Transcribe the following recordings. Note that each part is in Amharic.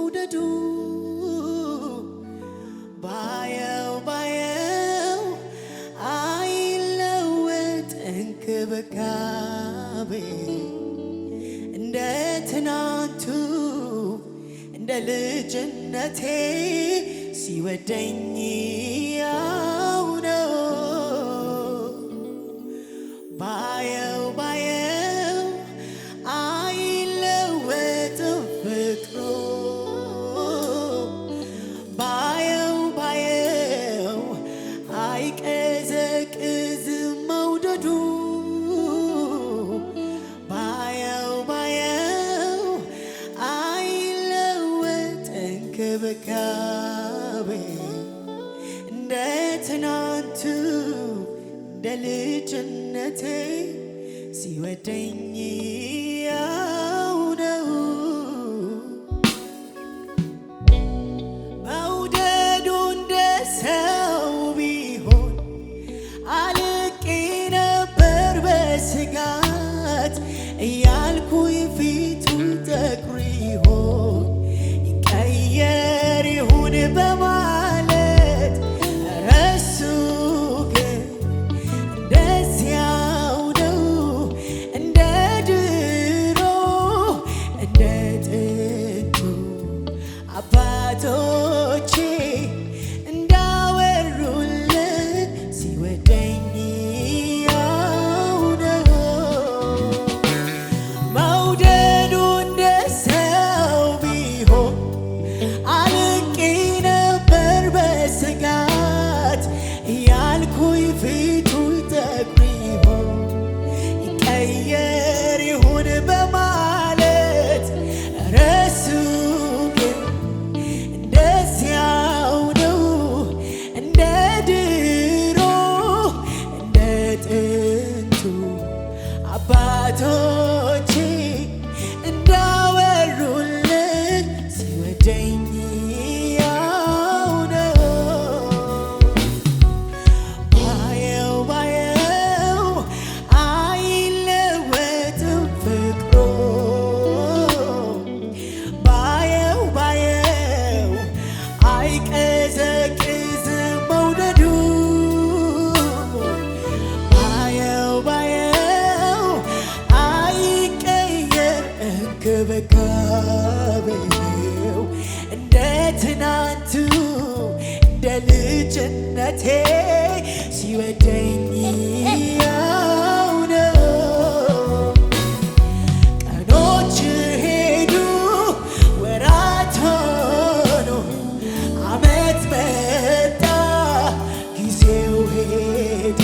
መውደዱ ባየው አይለወጥ እንክብካቤ እንደ ትናንቱ እንደ ልጅነቴ ሲወደኝ ያው ነው። ባየው አይለወጥም ፍቅሩ ባየው አይቀዘቅዝም መውደዱ ባየው አይለወጥ እንክብካቤ እንደ ትናንቱ እንደ ልጅነቴ ሲወደኝ ያው ነው። መውደዱ እንደ ሰው ቢሆን አልቄ ነበር በስጋት እያልኩኝ ፊቱ ጠቁር ይሆን ይቀየር ይሁን በማለት ረሱ ግን እንደዚያው ነው እንደ ድሮ እንደ ጥንቱ አባቶቼ እንዳወሩልን ሲወደኝ ያው ነው። መውደዱ እንደ ሰው ቢሆን አልቄ ነበር በስጋት እያልኩኝ ፊቱ ጠቁር ይሆን ይቀየር ይሁን በማለት ረሱ ግን እንደዚያው ነው እንደ ድሮ እንደ ጥንቱ አባቶቼ እንዳወሩልን ሲወደኝ ያው ነው። ባየው አይለወጥም ፍቅሩ ባየው አይቀዘቅዝም መውደዱ ባየው አይቀየር እንክብካቤው እንደ ትናንቱ እንደ ልጅነቴ ሲወደኝ ያው ነው። ቀኖች ሄዱ ወራት ሆኑ ዓመት መጣ ጊዜው ሄደ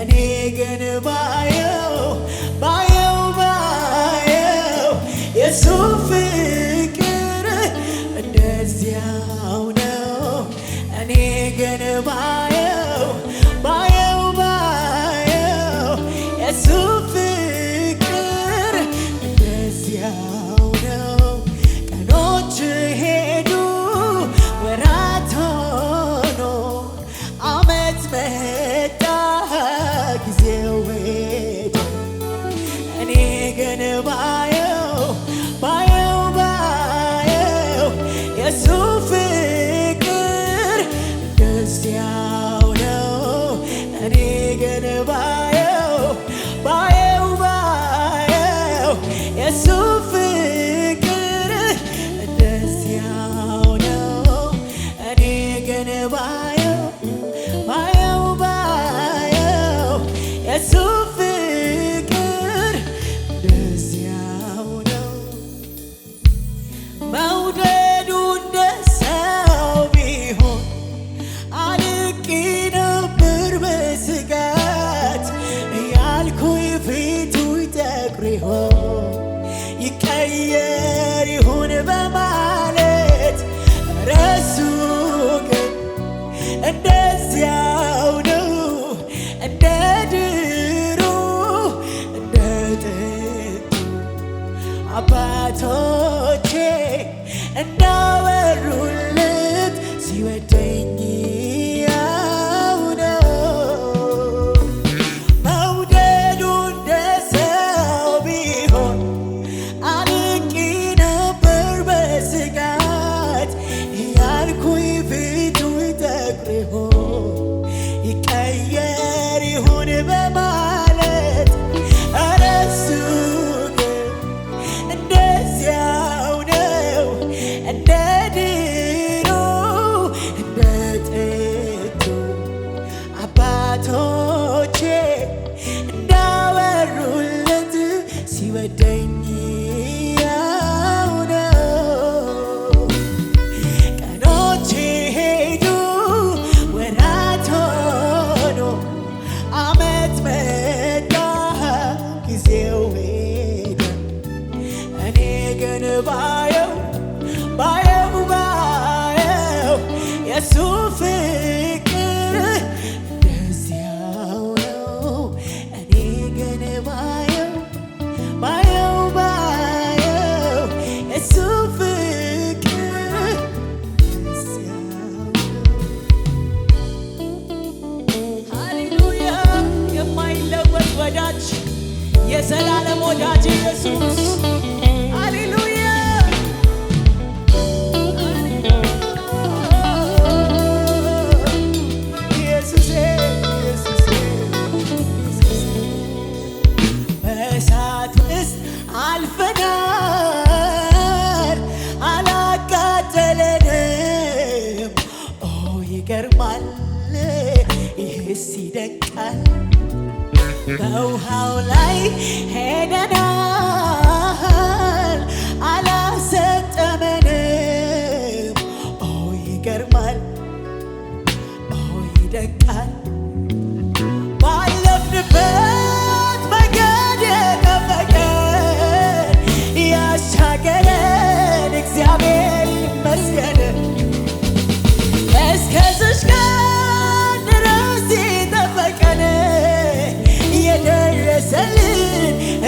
እኔ ግን ባየው የሱ ፍቅር እንደዚያው ነው። እኔ ግን ባየው የሱ ፍቅር እንደዚያው ነው። ቀኖች ሄዱ ወራት ሆኖ ዓመት መጣ ጊዜው ሄደ እኔ ግን ባየው የሱ ፍቅር እንደዚያ ደስ ይደንቃል። በውሃው ላይ ሄደናል አላሰጠመንም። ኦ ይገርማል፣ ኦ ይደንቃል። ባለፍንበት መንገድ የጠበቀን ያሻገረን እግዚአብሔር ይመስገን። እስከዚች ቀን ድረስ የጠበቀን የደረሰልን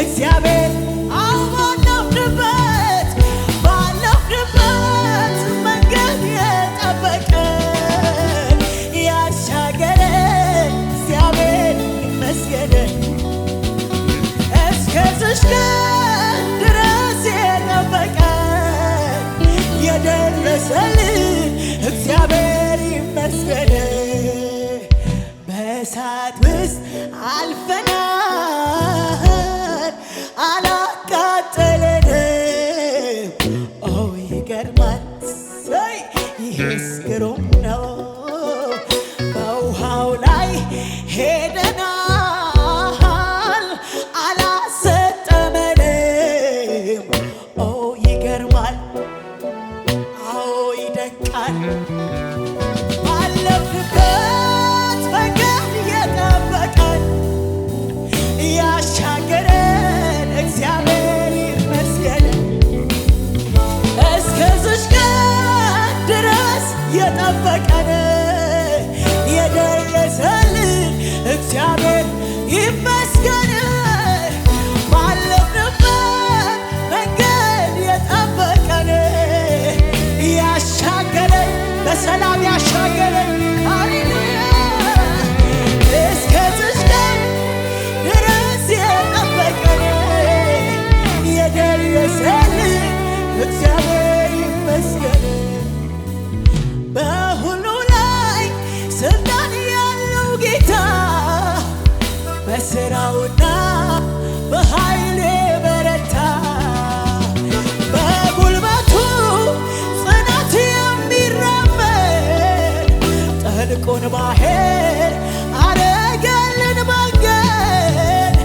እግዚአብሔር ባለፍንበት መንገድ የጠበቀን ያሻገረን እግዚአብሔር ይመስገን። እስከዚች ቀን ድረስ የጠበቀን የደረሰልን እግዚአብሔር ይመስገን። በእሳት ውስጥ አልፈናል አላቃጠለንም። ኦ ይገርማል፣ ይህስ ግሩም ነው። በውሃው ላይ ሄደናል አላሰጠመንም። ኦ ይገርማል፣ አዎ ይደንቃል። ባለፍንበት መንገድ የጠበቀን ያሻገረን እግዚአብሔር ይመስገን። እስከዚች ቀን ድረስ የጠበቀን የደረሰልን እግዚአብሔር ይመስገን። ባለፍንበት መንገድ የጠበቀን ያሻገረን በሰላም ያሻገረን ሃሌሉያ። እስከዚች ቀን ድረስ የጠበቀን የደረሰልን እግዚአብሔር ይመስገን። በሁሉ ላይ ስልጣን ያለው ጌታ በሥራውና በኃይሉ የበረታ በጉልበቱ ጽናት የሚራመድ ጥልቁን ባሕር አረገልን መንገድ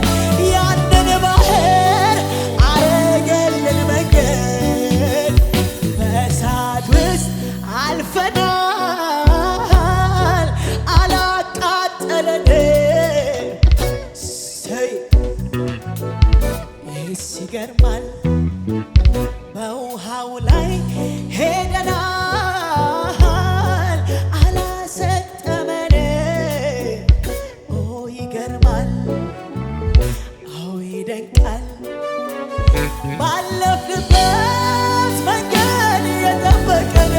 ያንን ባሕር አረገልን መንገድ። በእሳት ውስጥ አልፈናል አላቃጠለንም። ሰይ ይህስ ይገርማል። በውሃው ላይ ሄደናል አላሰጠመንም። ኦ ይገርማል፣ አዎ ይደንቃል። ባለፍንበት መንገድ የጠበቀን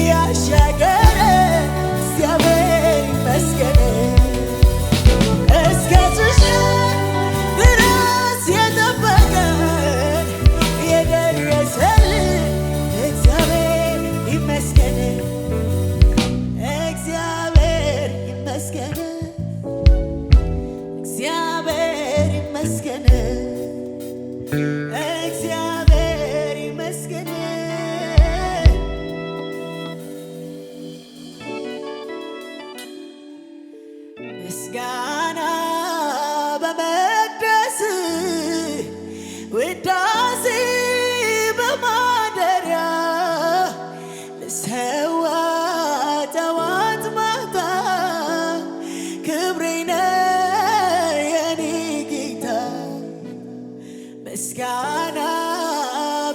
ያሻገረን እግዚአብሔር ይመስገን። እስከዚች ድረስ የጠበቀን የደረሰልን እግዚአብሔር ይመስገን። እግዚአብሔር ይመስገን፣ እግዚአብሔር ይመስገን፣ እግዚአብሔር ይመስገን። ምስጋና በመቅደስ ውዳሴ በማደሪያ ልሰዋ ጠዋት ማታ ክብሬ ነህ የኔ ጌታ። ምስጋና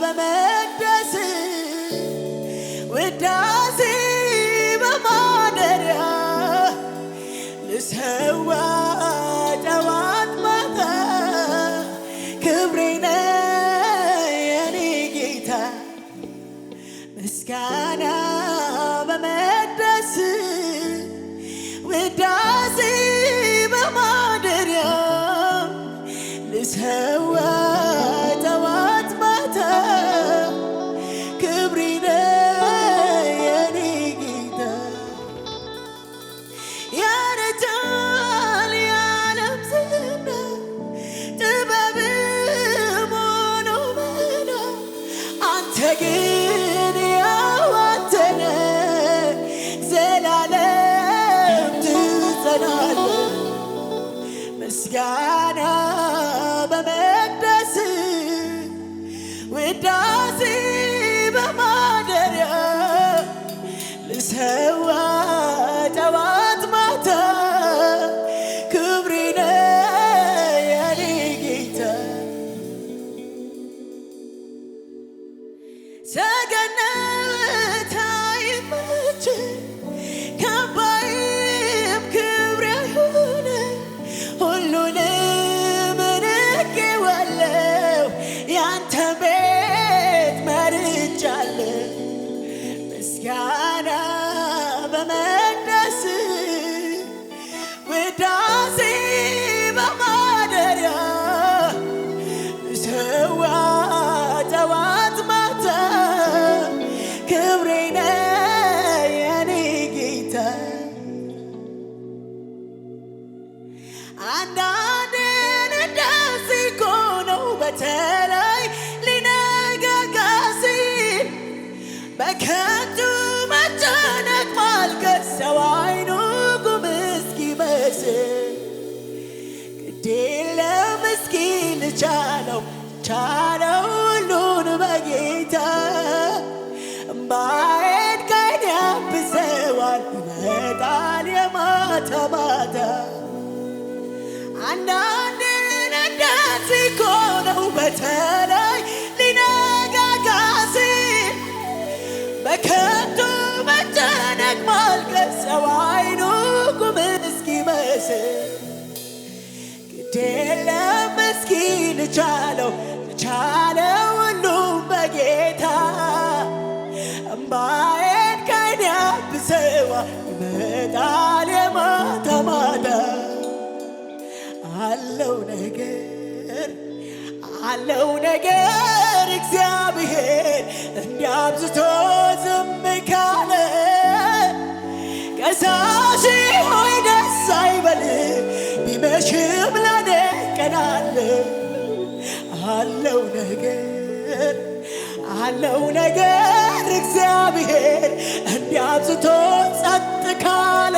በመቅደስ ውዳሴ በማደሪያ ልሰዋ ጠዋት ማታ ክብሬ ነህ የኔ ጌታ። ምስጋና በመቅደስ ውዳሴ በማደሪያ ልሰዋ ጠዋት ማታ ክብሬ ነህ የኔ ጌታ። ያረጃል የዓለም ዝና ጥበብም ሆኖ መና አንተ ግን ያው አንተ ነህ ዘላለም ምስጋና በመቅደስ ውዳሴ በማደሪያ ልሰዋ ጠዋት ማታ ክብሬ ነህ የኔ ጌታ ሰገነት አይመች ከባይም ክብሬ ይሁን ሁሉንም ንቄዋለሁ ያንተ ቤት መርጫለሁ ምስጋና በመቅደስ ውዳሴ በማደሪያ ልሰዋ ጠዋት ማታ ክብሬ ነህ የኔ ጌታ አንዳንዴ እንደዚህ እኮ ነው በተለይ ሊነጋጋ ሲል በከንቱ መጨነቅ ማልቀስ ሰው አይኑ ጉም እስኪመስል ግድ የለም እስኪ ልቻለው ሁሉን በጌታ እምባዬን ከዓይኔ ያብሰዋል ይመጣል የማታ ማታ አንዳንዴ እንደዚህ እኮ ነው በተለይ ሊነጋጋ ሲል በከንቱ መጨነቅ ማልቀስ ሰው አይኑ ጉም እስኪመስል ግድ የለም እስኪ ልቻለው ሁሉም በጌታ እምባዬን ከዓይኔ ያብሰዋል ይመጣል የማታ ማታ አለው ነገር እግዚአብሔር እንዲያብዝቶ ዝም ካለ ከሳሽ ሆይ ደስ አይበል ቢመሽም ለኔ ቀን አለ አለው ነገር እግዚአብሔር እንዲያብዝቶ ጸጥ ካለ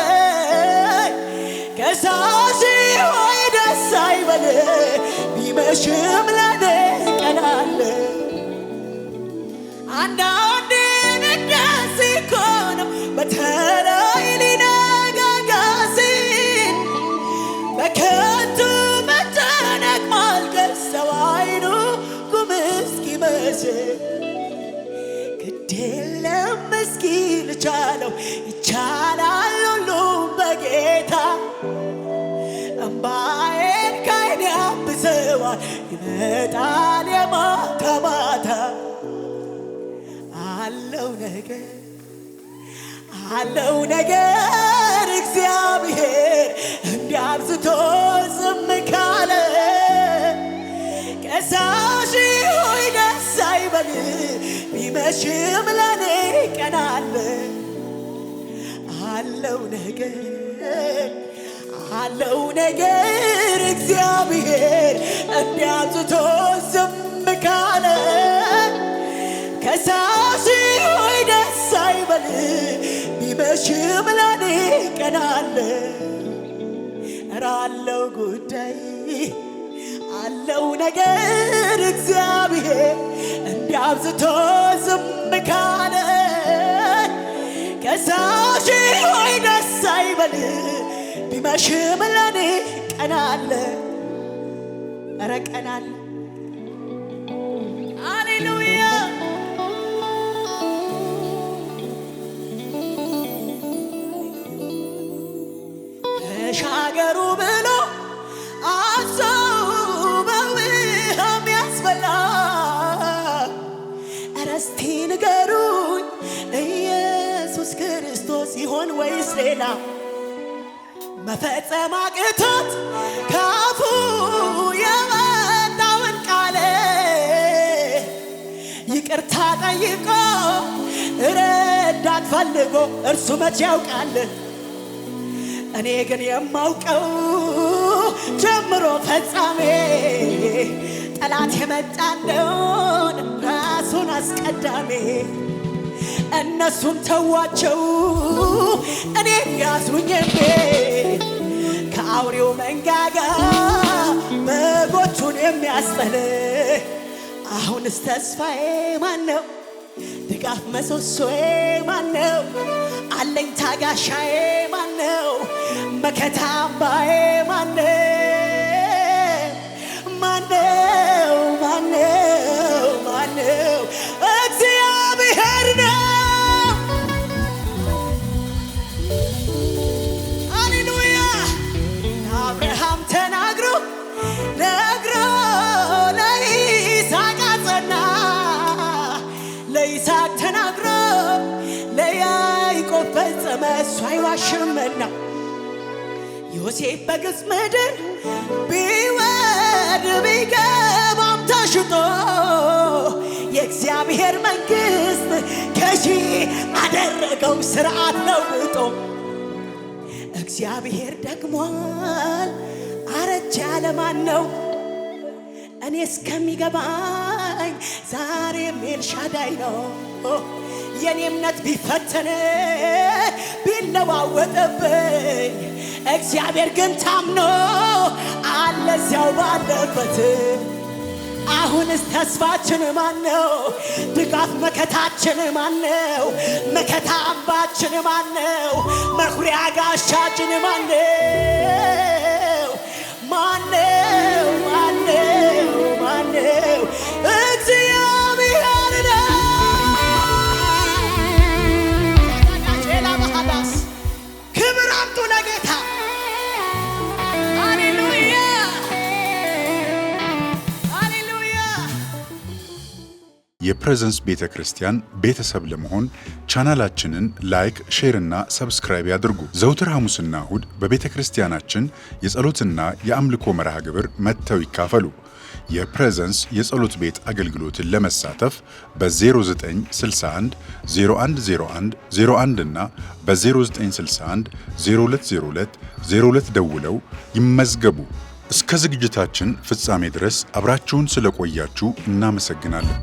ከሳሽ ሆይ ደስ አይበል ቢመሽም ለኔ ቀን አለ አንዳንዴ እንደዚህ እኮ ነው በተለይ ሊነጋጋ ሲል በከንቱ መጨነቅ ማልቀስ ሰው አይኑ ጉም እስኪመስል ግድ የለም እስኪ ልቻለው ይቻላል ሁሉም በጌታ እምባዬን ከዓይኔ ያብሰዋል ይመጣል የማታ ማታ አለው ነገር እግዚአብሔር እንዲያብዝቶ ዝም ካለ ከሳሽ ሆይ ደስ አይበል ቢመሽም ለኔ ቀን አለ አለው ነገር እግዚአብሔር እንዲያብዝቶ ዝም ካለ ከሳሽ ሆይ ደስ አይበል ቢመሽም ለኔ ቀን አለ ኧረ አለው ጉዳይ አለው ነገር እግዚአብሔር እንዲያብዝቶ ዝም ካለ ከሳሽ ሆይ ደስ አይበል ቢመሽም ለኔ ቀን አለ ኧረ ቀን አለ ሃሌሉያ ተሻገሩ ብሎ አዞው በውሃም ያስበላ ኧረ እስቲ ንገሩኝ ኢየሱስ ክርስቶስ ይሆን ወይስ ሌላ መፈጸም አቅቶት ካፉ የወጣውን ቃል ይቅርታ ጠይቆ ረዳት ፈልጎ እርሱ መቼ ያውቃል እኔ ግን የማውቀው ጀምሮ ፈጻሜ ጠላት የመጣለውን ራሱን አስቀዳሜ እነሱን ተዋቸው እኔ ያዙኝ ከአውሬው መንጋጋ በጎቹን የሚያስጥል አሁንስ ተስፋዬ ማነው? ድጋፍ ምሰሶዬ ማነው? አለኝታ ጋሻዬ ማነው? መከታ አምባዬ ማነው? እግዚአብሔር ነው። ሃሌሉያ! አብርሃም ተናግሮ ለይስሐቅ አጸና፣ ለይስሐቅ ተናግሮ ለያዕቆብ ፈጸመ፣ እሱ አይዋሽምና። ዮሴፍ በግብፅ ምድር ቢወድ ቢገባም ተሽጦ የእግዚአብሔር መንግሥት ገዢ አደረገው ሥርዓት ለውጦ። እግዚአብሔር ደግሟል አረጀ ያለማን ነው? እኔ እስከሚገባኝ ዛሬም ኤልሻዳይ ነው። የኔ እምነት ቢፈተን ቢለዋወጥብኝ እግዚአብሔር ግን ታምኖ አለ እዚያው ባለበት። አሁንስ ተስፋችን ማነው? ድጋፍ መከታችን ማነው? መከታ አምባችን ማነው? መኩሪያ ጋሻችን ማነው? እግዚአብሔር ነው። ክብር አምጡ ለጌታ። ሃሌሉያ! የፕሬዘንስ ቤተ ክርስቲያን ቤተሰብ ለመሆን ቻናላችንን ላይክ፣ ሼር እና ሰብስክራይብ ያድርጉ። ዘውትር ሐሙስና እሁድ በቤተ ክርስቲያናችን የጸሎትና የአምልኮ መርሃ ግብር መጥተው ይካፈሉ። የፕሬዘንስ የጸሎት ቤት አገልግሎትን ለመሳተፍ በ0961 0101 01 እና በ0961 0202 02 ደውለው ይመዝገቡ። እስከ ዝግጅታችን ፍጻሜ ድረስ አብራችሁን ስለቆያችሁ እናመሰግናለን።